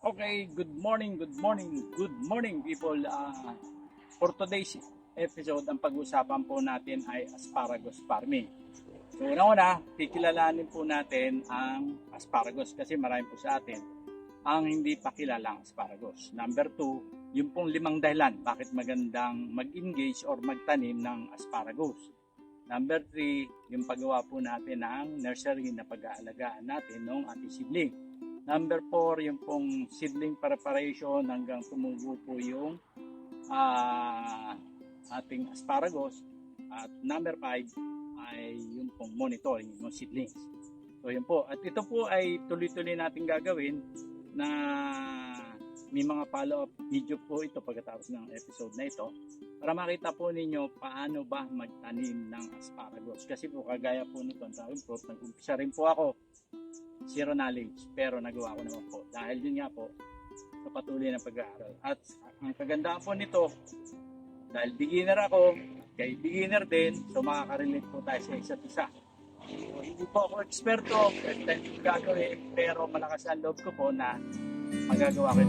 Okay, good morning, good morning, good morning people. For today's episode, ang pag-usapan po natin ay asparagus farming. So una-una, kikilalanin po natin ang asparagus kasi marami po sa atin ang hindi pa kilalang asparagus. Number 2, yung pong 5 dahilan bakit magandang mag-engage or magtanim ng asparagus. Number 3, yung paggawa po natin ng nursery na pag-aalagaan natin ng ating seedling. Number 4, yung pong seedling preparation hanggang tumubo po yung ating asparagus. At number 5 ay yung pong monitoring ng seedlings. So yun po. At ito po ay tuloy-tuloy natin gagawin na may mga follow-up video po ito pagkatapos ng episode na ito para makita po ninyo paano ba magtanim ng asparagus. Kasi po kagaya po nito, nag-umpisa rin po ako zero knowledge, pero nagawa ko naman po dahil yun nga po sa patuloy na pag-aaral. At ang kagandahan po nito, dahil beginner ako, kay beginner din, so makaka-relate po tayo sa isa't isa. So, hindi po ako eksperto, first time ko gagawin, pero malakas ang loob ko po na magagawa ko.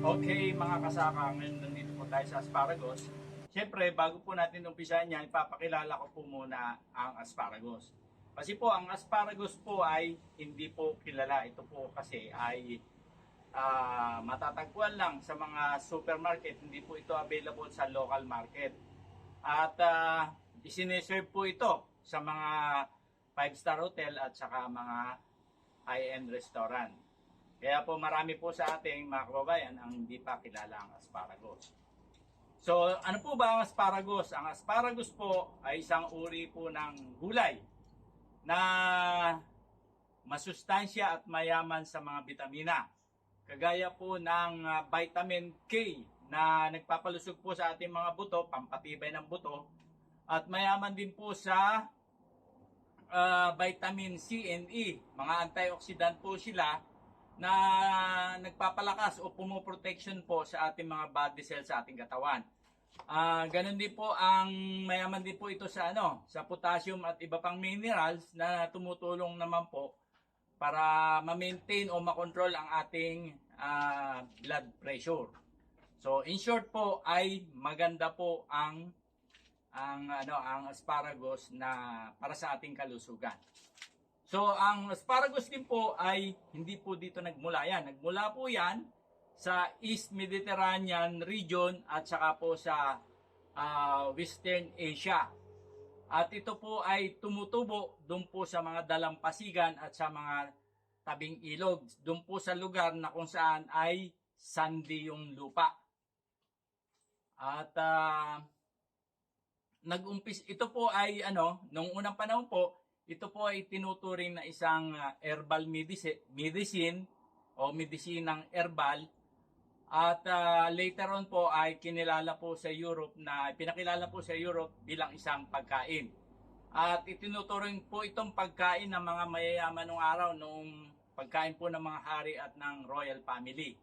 Okay mga kasaka, ngayon nandito po tayo sa asparagus. Siyempre, bago po natin umpisahan yan, ipapakilala ko po muna ang asparagus. Kasi po, ang asparagus po ay hindi po kilala. Ito po kasi ay matatagpuan lang sa mga supermarket. Hindi po ito available sa local market. At isineserve po ito sa mga 5-star hotel at saka mga high-end restaurant. Kaya po marami po sa ating mga kababayan ang hindi pa kilala ang asparagus. So ano po ba ang asparagus? Ang asparagus po ay isang uri po ng gulay na masustansya at mayaman sa mga bitamina. Kagaya po ng vitamin K na nagpapalusog po sa ating mga buto, pampatibay ng buto. At mayaman din po sa vitamin C and E. Mga antioxidant po sila na nagpapalakas o pumoprotection po sa ating mga body cells sa ating katawan. Ganun din po ang mayaman din po ito sa sa potassium at iba pang minerals na tumutulong naman po para ma-maintain o ma-control ang ating blood pressure. So in short po ay maganda po ang asparagus na para sa ating kalusugan. So, ang asparagus din po ay hindi po dito nagmula yan. Nagmula po yan sa East Mediterranean region at saka po sa Western Asia. At ito po ay tumutubo doon po sa mga dalampasigan at sa mga tabing ilog. Doon po sa lugar na kung saan ay sandy yung lupa. At ito po ay nung unang panahon po, ito po ay tinuturing na isang herbal medicine o medisinang herbal. At later on po ay pinakilala po sa Europe bilang isang pagkain. At itinuturing po itong pagkain ng mga mayayaman noong araw, noong pagkain po ng mga hari at ng royal family.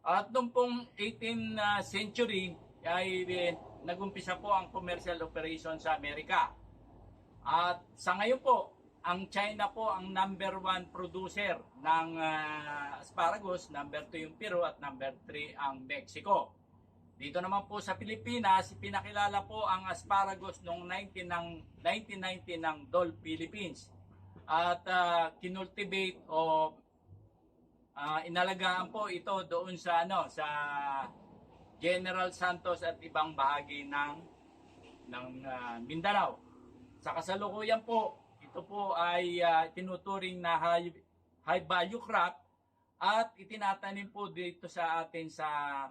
At noong pong 18th century ay nagumpisa po ang commercial operation sa Amerika. At sa ngayon po, ang China po ang number 1 producer ng asparagus, number 2 yung Peru at number 3 ang Mexico. Dito naman po sa Pilipinas, pinakilala po ang asparagus noong 1990 ng Dole Philippines. At kinultivate o inalagaan po ito doon sa sa General Santos at ibang bahagi ng Mindanao. Sa kasalukuyan po, ito po ay tinuturing na high value crop at itinatanim po dito sa atin sa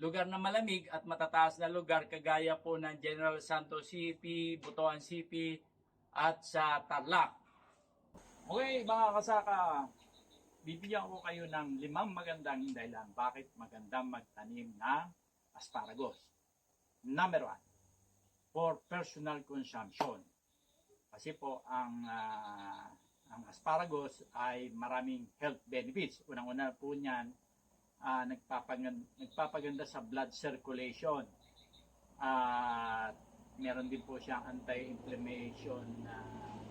lugar na malamig at matataas na lugar kagaya po ng General Santos City, Butuan City at sa Tarlac. Okay mga kasaka, bibigyan ko kayo ng 5 magandang dahilan bakit magandang magtanim ng asparagus. Number 1, for personal consumption. Kasi po ang asparagus ay maraming health benefits. Unang-una po niyan, nagpapaganda sa blood circulation. At meron din po siyang anti-inflammation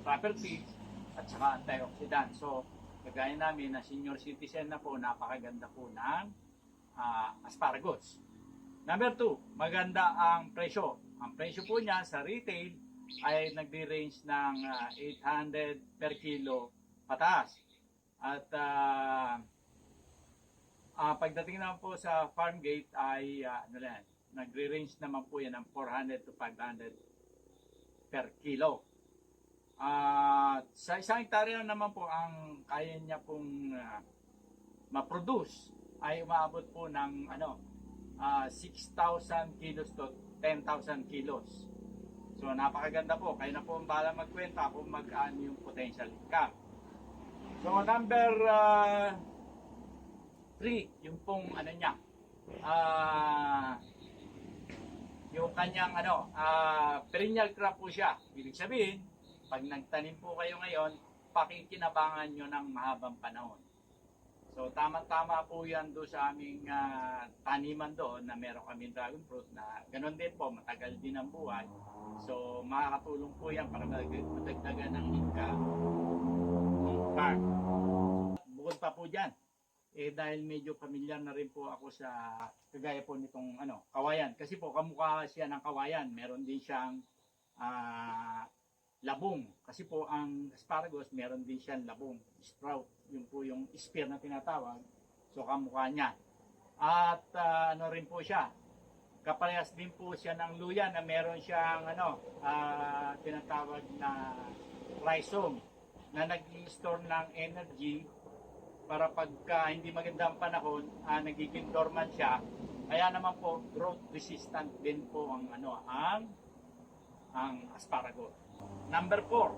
properties at saka antioxidant. So, kagaya namin na senior citizen na po, napakaganda po ng asparagus. Number 2, maganda ang presyo. Ang presyo po niya sa retail ay nagre-range ng 800 per kilo pataas. At pagdating naman po sa farm gate ay nagre-range naman po yan ng 400 to 500 per kilo. Sa isang hektarya naman po ang kaya niya pong ma-produce ay umaabot po ng 6,000 kilos to 10,000 kilos. So napakaganda po. Kayo na po ang bahala magkwenta kung magkano yung potential income. So number 3, yung pong niya, yung kanyang perennial crop po siya. Ibig sabihin, pag nagtanim po kayo ngayon, pakikinabangan nyo ng mahabang panahon. So tama-tama po yan doon sa aming taniman doon na meron kami dragon fruit na ganoon din po, matagal din ang buhay. So makakatulong po yan para madagdagan ng income ng farm. Bukod pa po dyan, dahil medyo familiar na rin po ako sa kagaya po nitong kawayan. Kasi po kamukha siya ng kawayan. Meron din siyang labong. Kasi po ang asparagus, meron din siyang labong, sprout. Yun po yung spear na tinatawag. So kamukha niya. At rin po siya. Kaparehas din po siya ng luya na meron siyang tinatawag na rhizome na nag-store ng energy para pagka hindi magandang panahon, nagiging dormant siya. Kaya naman po growth resistant din po ang asparagus. Number 4,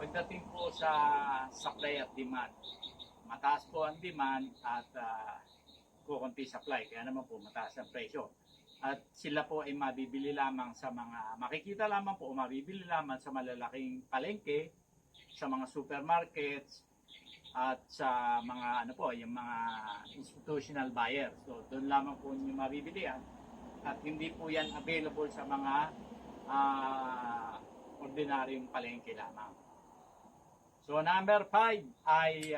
pagdating po sa supply at demand. Mataas po ang demand at kukunti supply, kaya naman po mataas ang presyo. At sila po ay mabibili lamang sa makikita lamang po, mabibili lamang sa malalaking palengke, sa mga supermarkets, at sa mga yung mga institutional buyers. So doon lamang po niyo mabibili yan. At hindi po yan available sa mga ordinaryong palengke lamang. So number 5 ay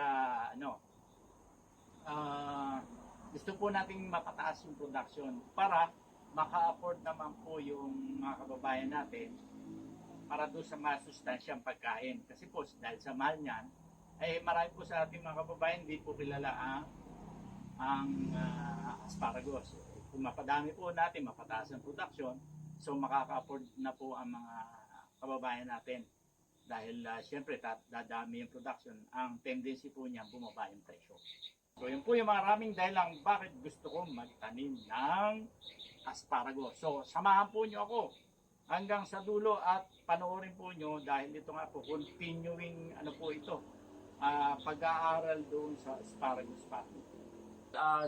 gusto po nating mapataas yung production para maka-afford naman po yung mga kababayan natin para doon sa masustansyang pagkain. Kasi po dahil sa mahal niyan, ay marami po sa ating mga kababayan hindi po kilala ang asparagus. Kung mapadami po natin, mapataas ang production, so makaka-afford na po ang mga kababayan natin. Dahil siyempre dadami yung production, ang tendency po niya bumaba yung presyo. So yun po yung maraming dahilan bakit gusto kong magtanim ng asparagus. So samahan po nyo ako hanggang sa dulo at panoorin po nyo dahil ito nga po continuing po ito, pag-aaral doon sa asparagus farming.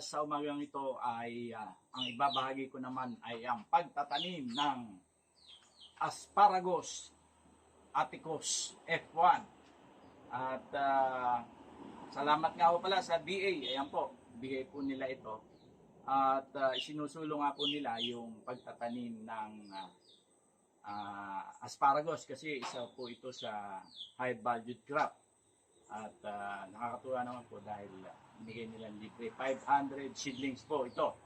Sa umagang ito ay ang ibabahagi ko naman ay ang pagtatanim ng asparagus Atticus F1. At salamat nga po pala sa DA. Ayan po, bigay po nila ito. At isinusulong nga po nila yung pagtatanim ng asparagus kasi isa po ito sa high budget crop. At nakakatuwa naman po dahil binigay nila libre 500 seedlings po ito.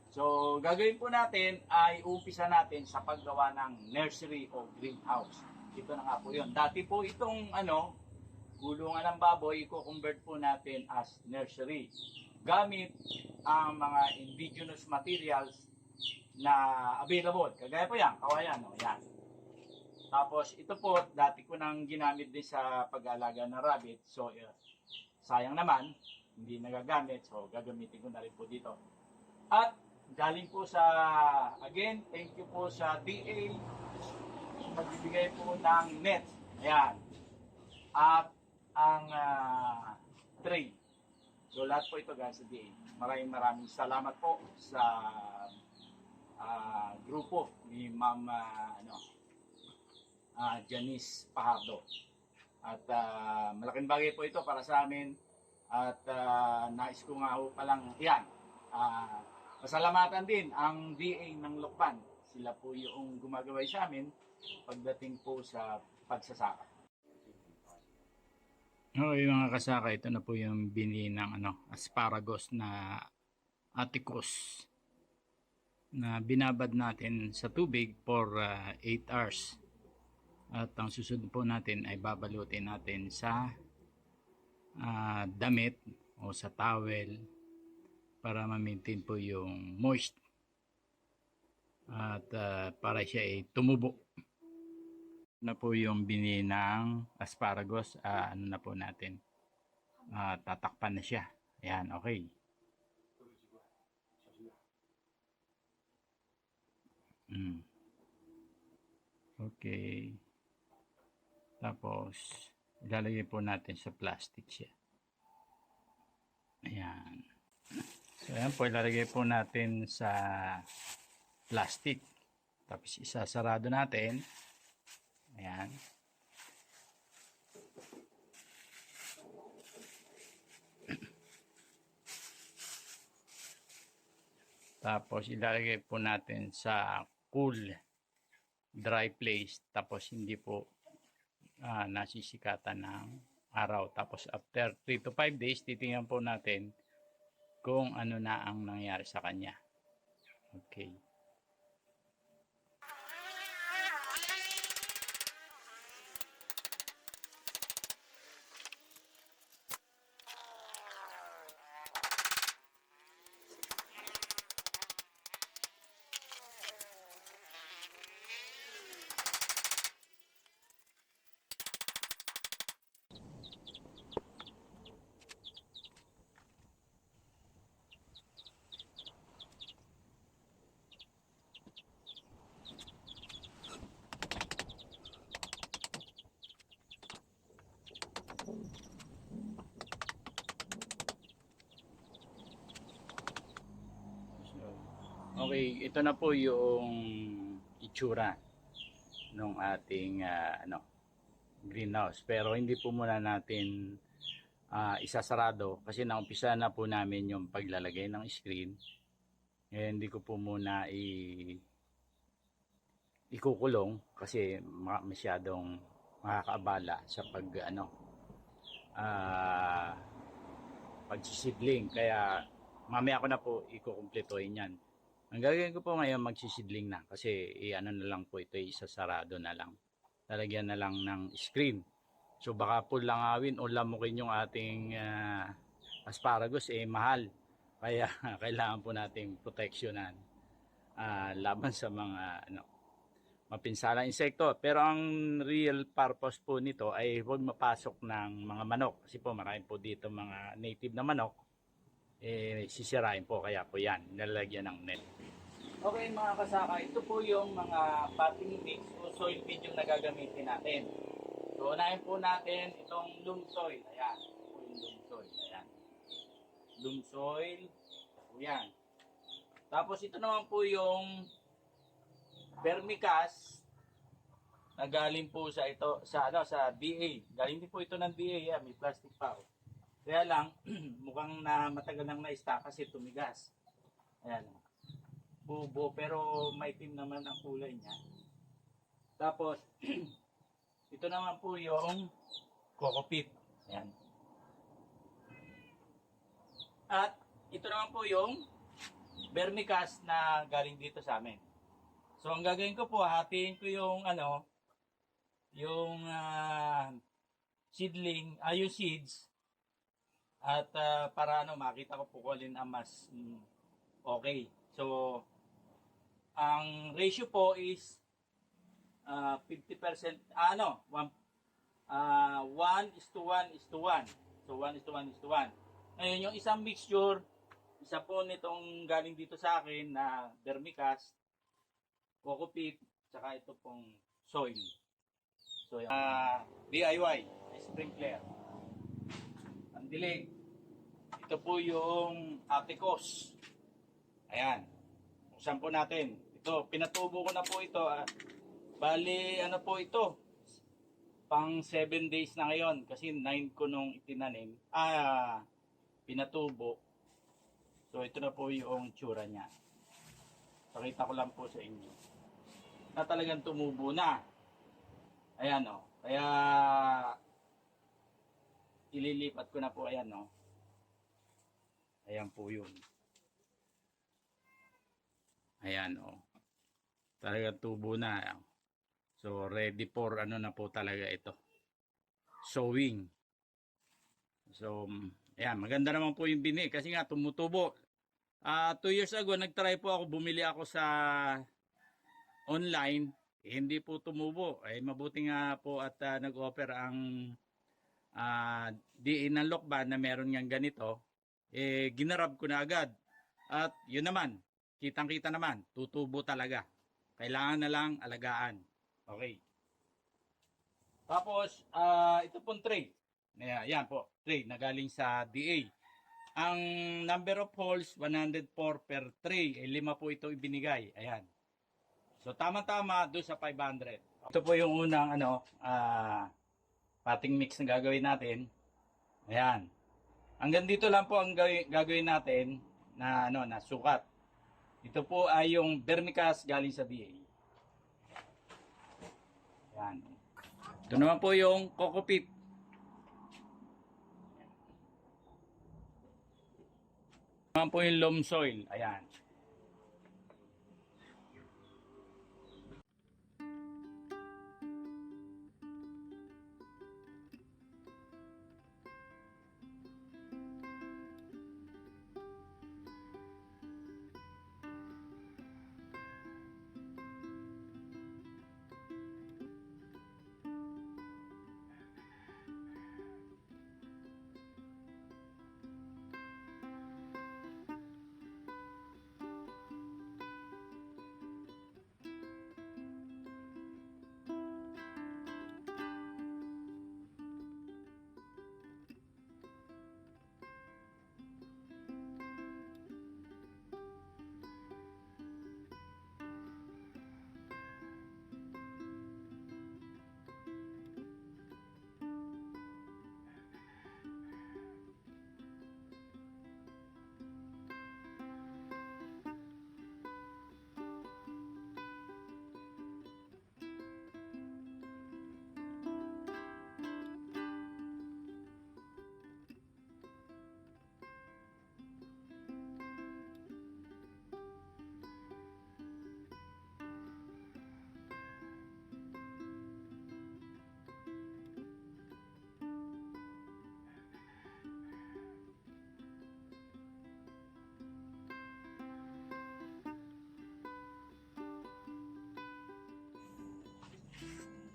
So gagawin po natin ay umpisa natin sa paggawa ng nursery o greenhouse. Ito na nga po yun. Dati po itong gulungan ng baboy, i-convert po natin as nursery. Gamit ang mga indigenous materials na available. Kagaya po yan, kawayan. Yan. Tapos ito po, dati ko nang ginamit din sa pag-alaga ng rabbit. So sayang naman, hindi nagagamit. So gagamitin ko na rin po dito. At galing po sa, again, thank you po sa DA. Magbibigay po ng net. Ayan. At ang tray. So lahat po ito guys sa DA. Maraming salamat po sa grupo ni Ma'am Janice Pajardo. At malaking bagay po ito para sa amin. At nais ko nga ho palang yan. Pasalamatan din ang DA ng Lokban. Sila po yung gumagaway sa amin pagdating po sa pagsasaka. Okay mga kasaka, ito na po yung bini ng asparagus na atikos na binabad natin sa tubig for 8 hours. At ang susunod po natin ay babalutin natin sa damit o sa towel para ma-maintain po yung moist at para siya ay tumubo. Na po yung bini ng asparagus, na po natin, tatakpan na siya. Ayan, okay. Okay. Tapos ilalagay po natin sa plastic siya. Ayan. So ayan po, ilalagay po natin sa plastic. Tapos isasarado natin. Ayan. Tapos ilalagay po natin sa cool, dry place. Tapos hindi po nasisikatan ng araw. Tapos after 3 to 5 days, titingnan po natin kung ano na ang nangyari sa kanya. Okay. Okay, ito na po yung itsura ng ating greenhouse. Pero hindi po muna natin isasarado kasi naumpisa na po namin yung paglalagay ng screen. Hindi ko po muna ikukulong kasi masyadong makakaabala sa pagsisidling. Kaya mamaya ko na po ikukumpletuhin yan. Ang gagawin ko po ngayon, magsisidling na kasi na lang po ito, isasarado na lang. Lalagyan na lang ng screen. So baka po langawin o lamukin yung ating asparagus, mahal. Kaya kailangan po nating proteksyonan laban sa mga mapinsalang insekto. Pero ang real purpose po nito ay huwag mapasok ng mga manok. Kasi po marami po dito mga native na manok. Sisirain po, kaya po yan nilalagyan ng net. Okay mga kasaka, ito po yung mga potting mix o soil feed yung nagagamitin natin. So unahin po natin itong loam soil. Ayan, ito po yung loam soil. Ayan, loam soil. Ayan. Tapos ito naman po yung vermicast na galing po sa BA. Galing din po ito ng BA. May plastic pa. Kaya lang, mukhang matagal nang na-stock kasi tumigas. Ayan. Bubo, pero maitim naman ang kulay niya. Tapos, ito naman po yung coco peat. Ayan. At, ito naman po yung vermicast na galing dito sa amin. So, ang gagawin ko po, hatiin ko yung seedling, yung seeds. At para makita ko po kung alin ang mas okay. So, ang ratio po is 50%, 1:1:1. So, 1:1:1. Ngayon, yung isang mixture, isa po nitong galing dito sa akin na vermicast, coco peat, saka ito pong soil. So, DIY, sprinkler. Ang dilig. Ito po yung Aticos. Ayan. Buksan po natin. Ito, pinatubo ko na po ito. Bali, ano po ito? Pang 7 days na ngayon. Kasi 9 ko nung itinanim. Pinatubo. So, ito na po yung tsura niya. Pakita ko lang po sa inyo. Na talagang tumubo na. Ayan o. Kaya, ililipat ko na po. Ayan o. Ayan po yun. Ayan o. Talagang tubo na. So, ready for ano na po talaga ito. Sowing. So, ayan. Maganda naman po yung bini. Kasi nga, tumutubo. 2 years ago, nagtry po ako. Bumili ako sa online. Hindi po tumubo. Mabuti nga po at nag-offer ang DA ng Lokban na meron ngang ganito. Ginarab ko na agad. At yun naman. Kitang-kita naman. Tutubo talaga. Kailangan na lang alagaan. Okay. Tapos, ito pong tray. Ayan po, tray na galing sa DA. Ang number of holes, 104 per tray. 5 po ito ibinigay. Ayan. So, tama-tama doon sa 500. Ito po yung unang potting mix na gagawin natin. Ayan. Hanggang dito lang po ang gagawin natin na, na sukat. Ito po ay yung vermicast galing sa DA. Ayan. Ito naman po yung coco peat. Ito naman po yung loam soil. Ayan.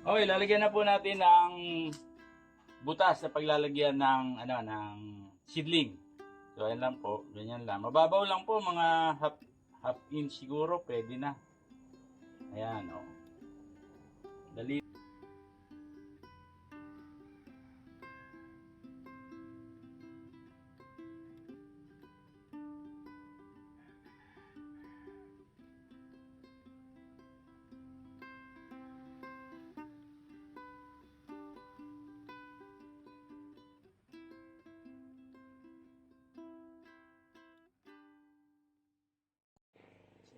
Okay, lalagyan na po natin ng butas sa paglalagyan ng ng seedling. So ayan lang po, ganyan lang. Mababaw lang po, mga half inch siguro, pwede na. Ayan, oh. Dali.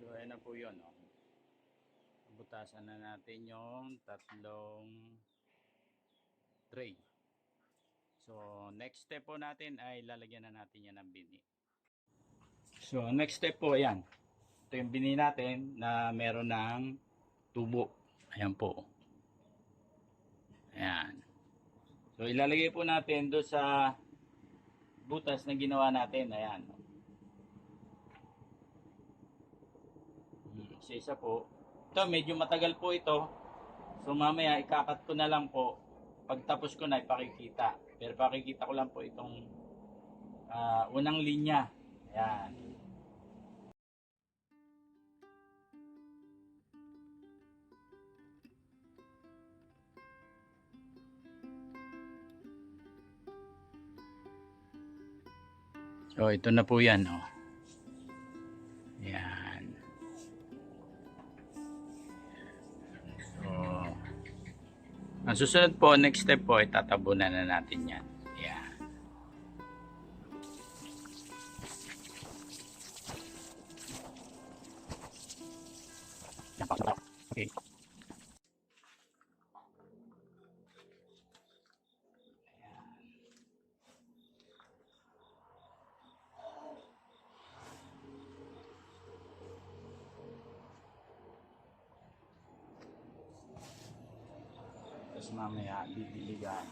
So ayan na po yun, oh. Butasan na natin yung tatlong tray. So next step po natin ay lalagyan na natin yan ng bini. So next step po, ayan. Ito yung bini natin na meron ng tubo. Ayan po. Ayan. So ilalagay po natin doon sa butas na ginawa natin. Ayan. Isa-isa po. Ito, medyo matagal po ito. So mamaya ikakat ko na lang po. Pagtapos ko na ipakikita. Pero pakikita ko lang po itong unang linya. Ayan. So, ito na po yan. Oh. Yan. So, ang susunod po, next step po, itatabunan na natin yan. Yan. Okay. Tapos mamaya, didiligan.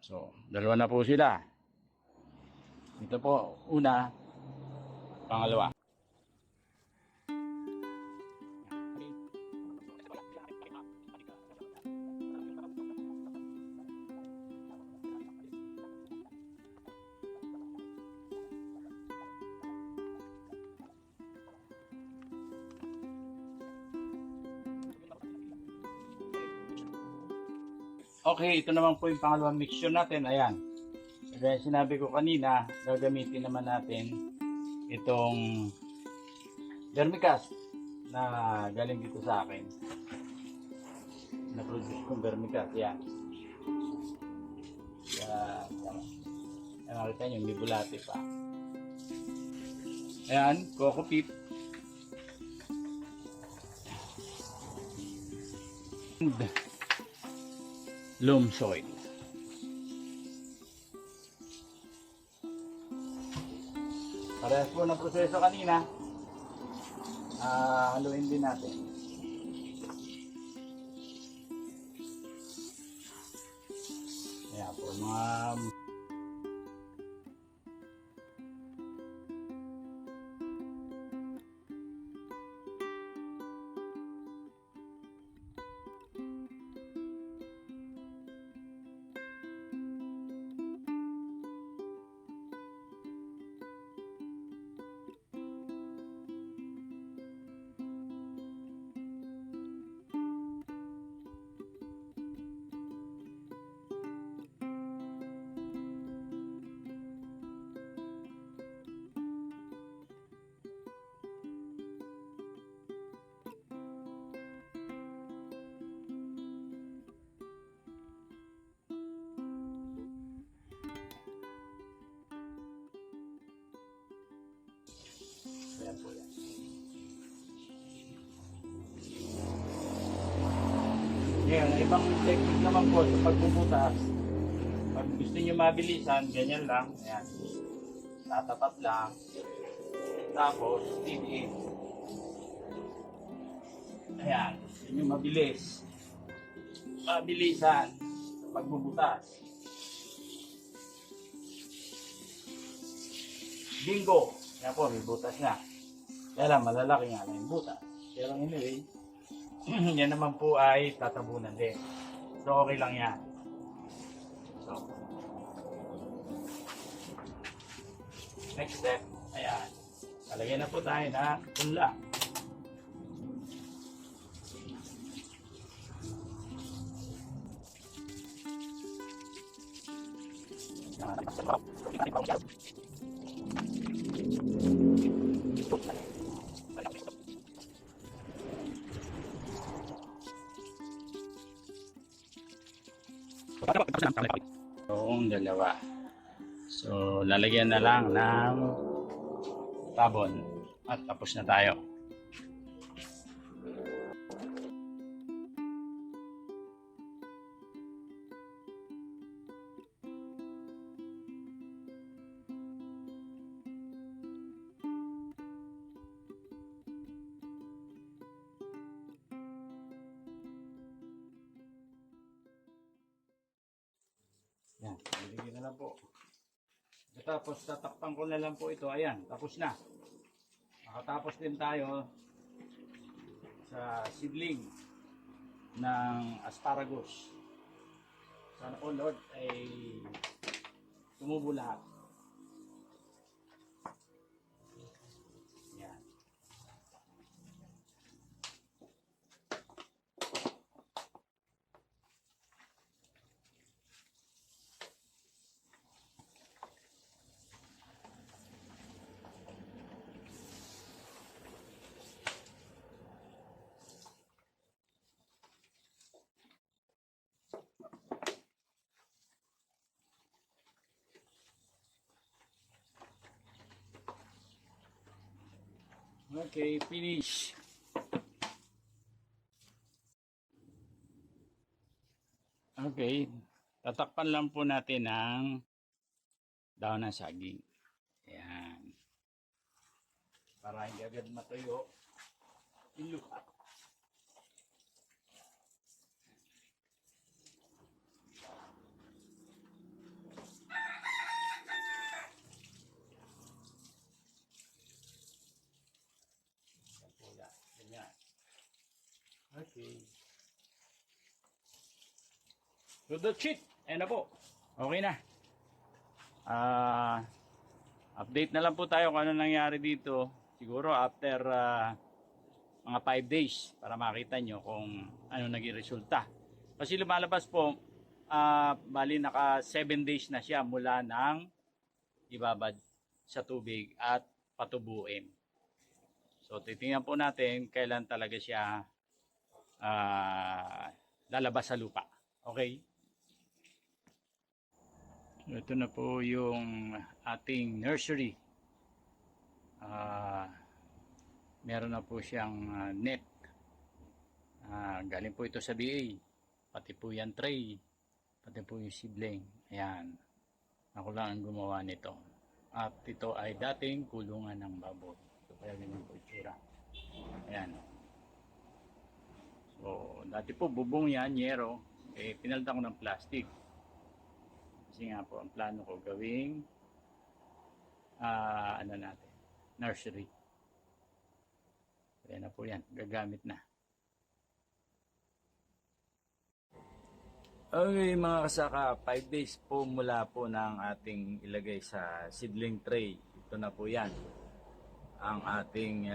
So, dalawa na po sila. Ito po, una, pangalawa. Okay, ito naman po yung pangalawang mixture natin. Ayan. Kaya sinabi ko kanina, gagamitin naman natin itong vermicast na galing dito sa akin. Na-produce kong vermicast. Yan. Yan. Nakita nyo, may bulate pa. Ayan, Coco Peat. And loam soil. Parehas po ng proseso kanina. Haluin din natin. Ayan po mga ayan po yan. Ngayon, ibang technique naman po sa pagbubutas. Pag gusto nyo mabilisan, ganyan lang. Ayan. Tatapat lang. Tapos, steam in. Ayan. Gusto nyo mabilis. Mabilisan sa pagbubutas. Bingo! Yan po, may butas na. Kaya lang, malalaki nga na yung butas. Pero anyway, yan naman po ay tatabunan din. So, okay lang yan. So, next step, ayan. Talagyan na po tayo na punla. Yung dalawa. So, lalagyan na lang ng tabon at tapos na tayo. Yan, iligin na lang po. Tapos tatakpan ko na lang po ito. Ayan, tapos na. Nakatapos din tayo sa seedling. ng asparagus. Sana po Lord ay tumubo lahat. Yan. Okay, finish. Okay, tatakpan lang po natin ang daon ng saging. Ayan. Para hindi agad matuyo. Ilupat. Ganyan. Okay. So that's it. Ayan na po. Okay na. Update na lang po tayo kung ano nangyari dito. Siguro after mga 5 days para makita nyo kung ano naging resulta. Kasi lumalabas po, bali naka 7 days na siya mula ng ibabad sa tubig at patubuin. So titingnan po natin kailan talaga siya lalabas sa lupa. Okay? So, ito na po yung ating nursery. Meron na po siyang net. Galing po ito sa BA. Pati po yan tray. Pati po yung sibling. Ayan. Ako lang ang gumawa nito. At ito ay dating kulungan ng baboy. So kaya ganyan po itsura. Ayan. So dati po bubong yan, yero. Pinalitan ko ng plastic. Kasi nga po ang plano ko gawing nursery. Ayan na po yan. Gagamit na. Okay mga kasaka, 5 days po mula po ng ating ilagay sa seedling tray. Ito na po yan. Ang ating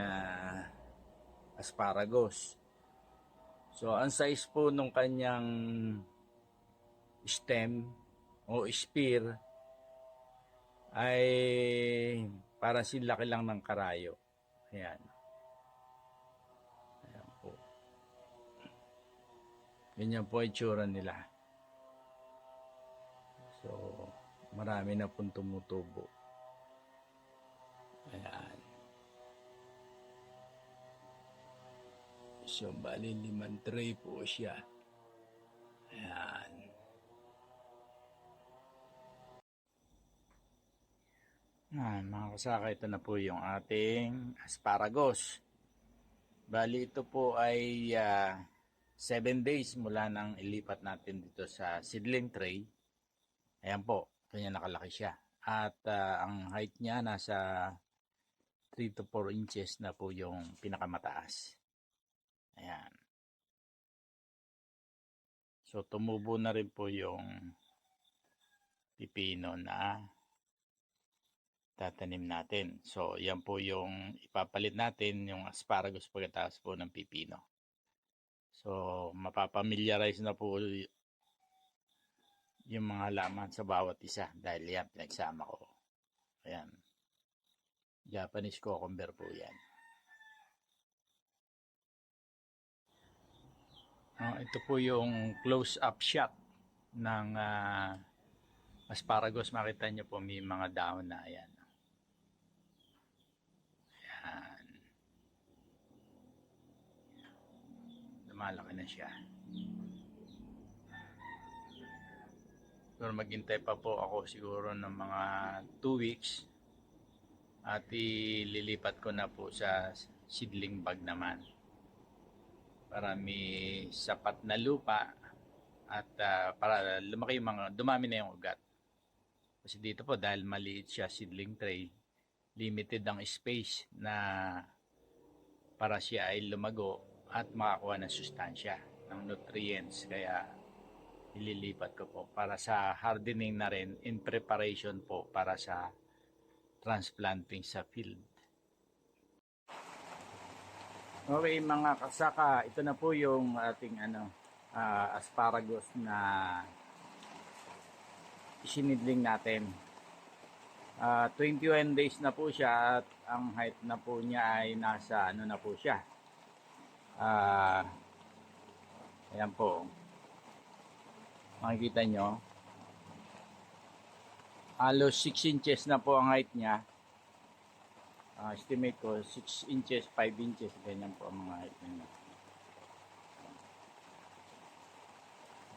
asparagus. So ang size po nung kanyang stem o spear ay para silaki lang ng karayo. Ayan. Ayan po. Ganyan po ay tsura nila. So, marami na pong tumutubo. Ayan. So, bali 5 tray po siya. Ayan. Mga kasaka, ito na po yung ating asparagus. Bali ito po ay 7 days mula nang ilipat natin dito sa seedling tray. Ayan po, kanya nakalaki siya. At ang height niya nasa 3 to 4 inches na po yung pinakamataas. Ayan. So tumubo na rin po yung pipino na tatanim natin. So yan po yung ipapalit natin, yung asparagus pagkatapos po ng pipino. So mapapamiliarize na po yung mga halaman sa bawat isa dahil yan pinagsama ko. Ayan. Japanese cucumber po yan. Ito po yung close-up shot ng asparagus. Makita nyo po may mga dahon na ayan. Ayan. Lumalaki na siya. Pero maghintay pa po ako siguro ng mga 2 weeks at ililipat ko na po sa seedling bag naman para may sapat na lupa at para lumaki yung dumami na yung ugat. Kasi dito po dahil maliit siya seedling tray, limited ang space na para siya ay lumago at makakuha ng sustansya. ng nutrients. Kaya ililipat ko po para sa hardening na rin in preparation po para sa transplanting sa field. Okay mga kasaka, ito na po yung ating asparagus na isinidling natin. 21 days na po siya at ang height na po niya ay nasa na po siya. Ayan po. Makikita nyo. Halos 6 inches na po ang height niya. Estimate ko 6 inches, 5 inches. Ganyan po ang mga height niya.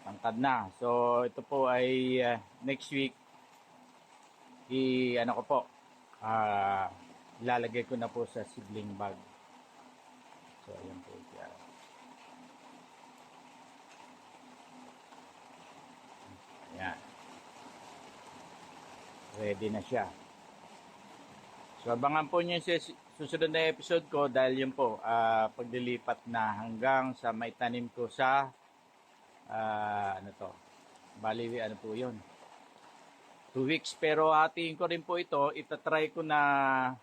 Tangkad na. So, ito po ay next week ko po, ilalagay ko na po sa seedling bag. So, ayan po siya. Ayan. Ready na siya. So, abangan po niyo sa susunod na episode ko dahil yun po, paglilipat na hanggang sa maitanim ko sa bali, po yun. 2 weeks, pero hatiin ko rin po ito, itatry ko na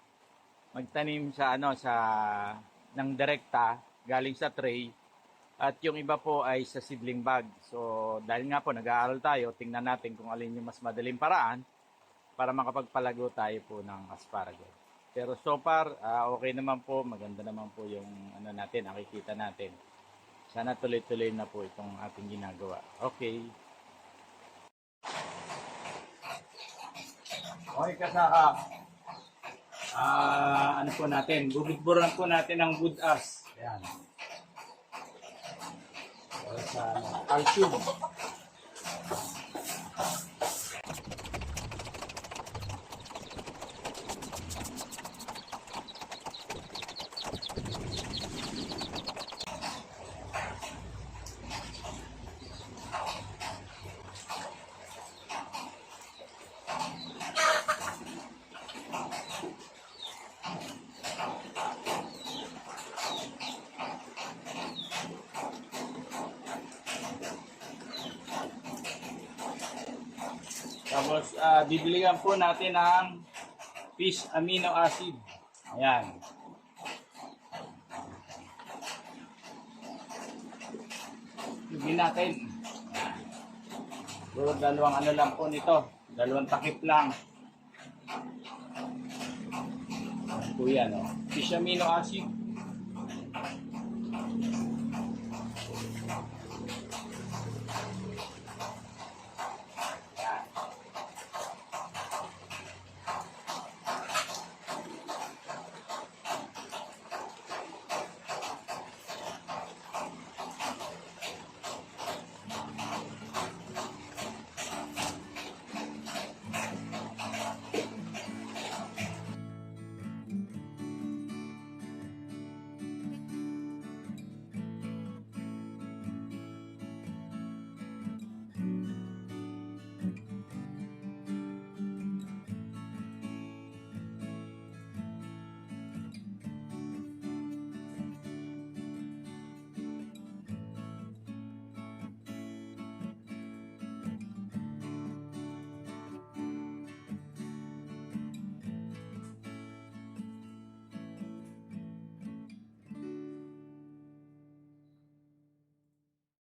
magtanim sa ng direkta galing sa tray at yung iba po ay sa seedling bag. So dahil nga po nag-aaral tayo, tingnan natin kung alin yung mas madaling paraan para makapagpalago tayo po ng asparagus. Pero so far, okay naman po, maganda naman po yung natin, nakikita natin. Sana tuloy-tuloy na po itong ating ginagawa. Okay. Okay kasaka, po natin, bubudburan po natin ang wood ash. Ayan. Para sa calcium. Tapos, bibiligan po natin ang fish amino acid. Ayan. Bigyan natin. So, dalawang lang po nito. Dalawang takip lang. Ayan po yan, Fish amino acid.